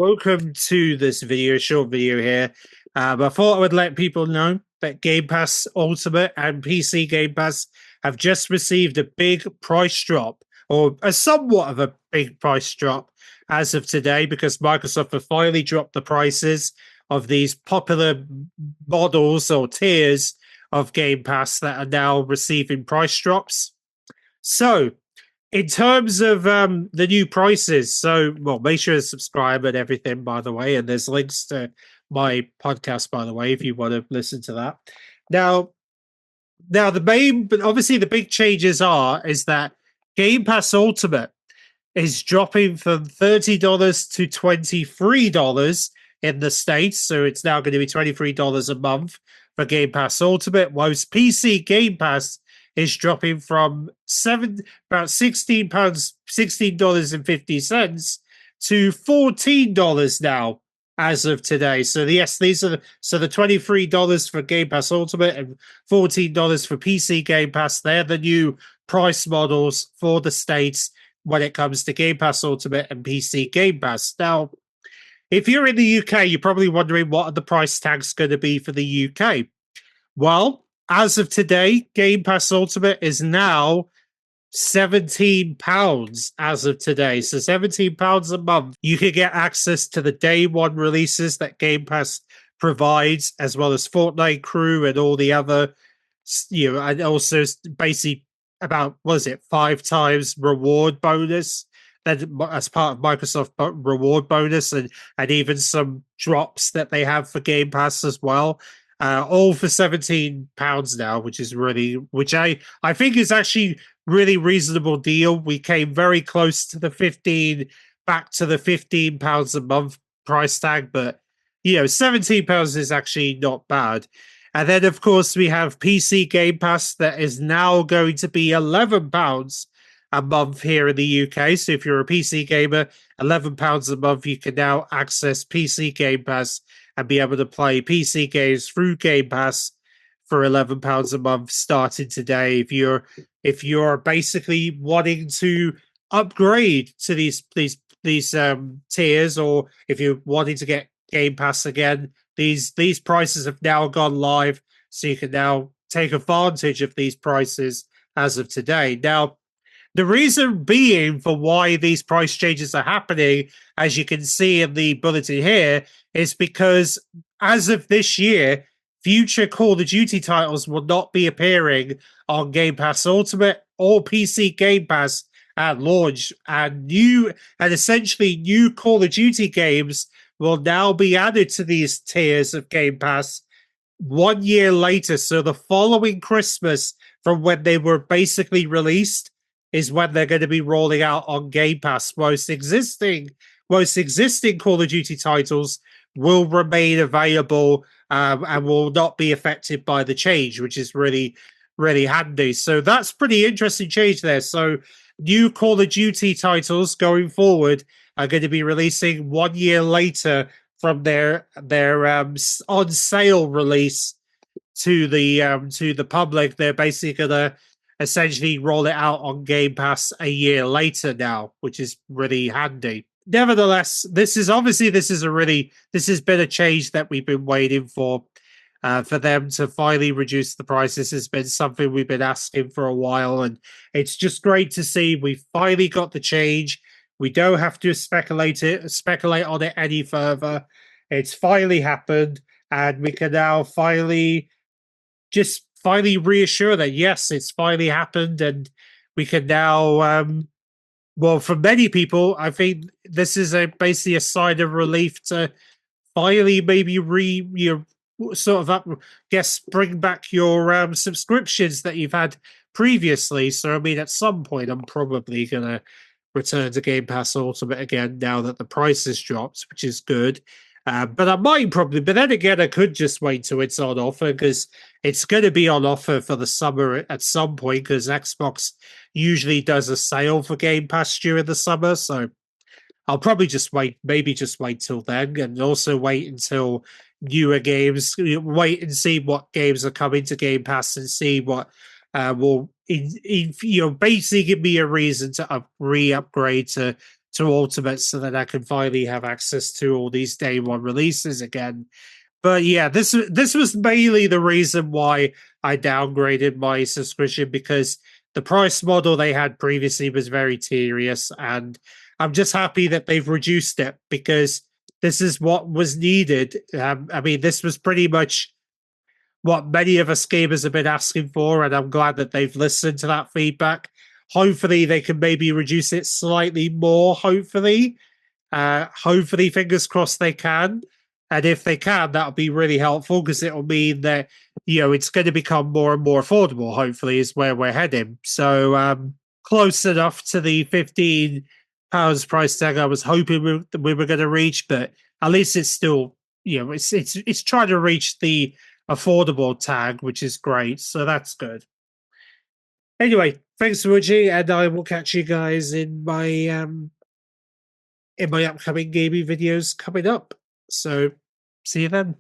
Welcome to this video, short video here. I thought I would let people know that Game Pass Ultimate and PC Game Pass have just received a big price drop, or a somewhat of a big price drop as of today, because Microsoft have finally dropped the prices of these popular models or tiers of Game Pass that are now receiving price drops. So, in terms of the new prices, make sure to subscribe and everything, by the way, and there's links to my podcast, by the way, if you want to listen to that. Now obviously the big changes is that Game Pass Ultimate is dropping from $30 to $23 in the States, so it's now going to be $23 a month for Game Pass Ultimate, whilst PC Game Pass is dropping from about $16.50 to $14 now as of today. So yes, these are the $23 for Game Pass Ultimate and $14 for PC Game Pass. They're the new price models for the States when it comes to Game Pass Ultimate and PC Game Pass. Now, if you're in the UK, you're probably wondering what are the price tags going to be for the UK. Well, as of today, Game Pass Ultimate is now £17 as of today. So £17 a month. You can get access to the day one releases that Game Pass provides, as well as Fortnite Crew and all the other, and also basically about, 5 times reward bonus that as part of Microsoft reward bonus, and even some drops that they have for Game Pass as well. All for £17 now, which I think is actually really reasonable deal. We came very close to the £15 a month price tag, but £17 is actually not bad. And then of course we have PC Game Pass that is now going to be £11 a month here in the UK. So if you're a PC gamer, £11 a month, you can now access PC Game Pass and be able to play PC games through Game Pass for £11 a month starting today. If you're basically wanting to upgrade to these tiers, or if you're wanting to get Game Pass again, these prices have now gone live, so you can now take advantage of these prices as of today. Now, the reason being for why these price changes are happening, as you can see in the bulletin here, is because as of this year, future Call of Duty titles will not be appearing on Game Pass Ultimate or PC Game Pass at launch, and essentially new Call of Duty games will now be added to these tiers of Game Pass 1 year later. So the following Christmas from when they were basically released is when they're going to be rolling out on Game Pass. Most existing Call of Duty titles will remain available and will not be affected by the change, which is really, really handy. So that's pretty interesting change there. So new Call of Duty titles going forward are going to be releasing 1 year later from their on sale release to the public. They're basically going to essentially roll it out on Game Pass a year later now, which is really handy. Nevertheless, this has been a change that we've been waiting for them to finally reduce the prices. Has been something we've been asking for a while, and it's just great to see we finally got the change. We don't have to speculate on it any further. It's finally happened, and we can now finally reassure that yes, it's finally happened, and we can now for many people, I think this is basically a sign of relief to finally maybe bring back your subscriptions that you've had previously. So I mean, at some point I'm probably gonna return to Game Pass Ultimate again now that the price has dropped, which is good. But then again, I could just wait till it's on offer, because it's going to be on offer for the summer at some point, because Xbox usually does a sale for Game Pass during the summer. So I'll probably just wait till then, and also wait until newer games, wait and see what games are coming to Game Pass, and see what will basically give me a reason to upgrade to to Ultimate so that I can finally have access to all these day one releases again. But yeah, this was mainly the reason why I downgraded my subscription, because the price model they had previously was very tedious, and I'm just happy that they've reduced it because this is what was needed. I mean, this was pretty much what many of us gamers have been asking for, and I'm glad that they've listened to that feedback. Hopefully, they can maybe reduce it slightly more. Hopefully, fingers crossed they can. And if they can, that'll be really helpful because it'll mean that, it's going to become more and more affordable, hopefully, is where we're heading. So, close enough to the £15 price tag I was hoping we were going to reach, but at least it's still, it's trying to reach the affordable tag, which is great. So that's good. Anyway, thanks for watching, and I will catch you guys in my upcoming gaming videos coming up. So see you then.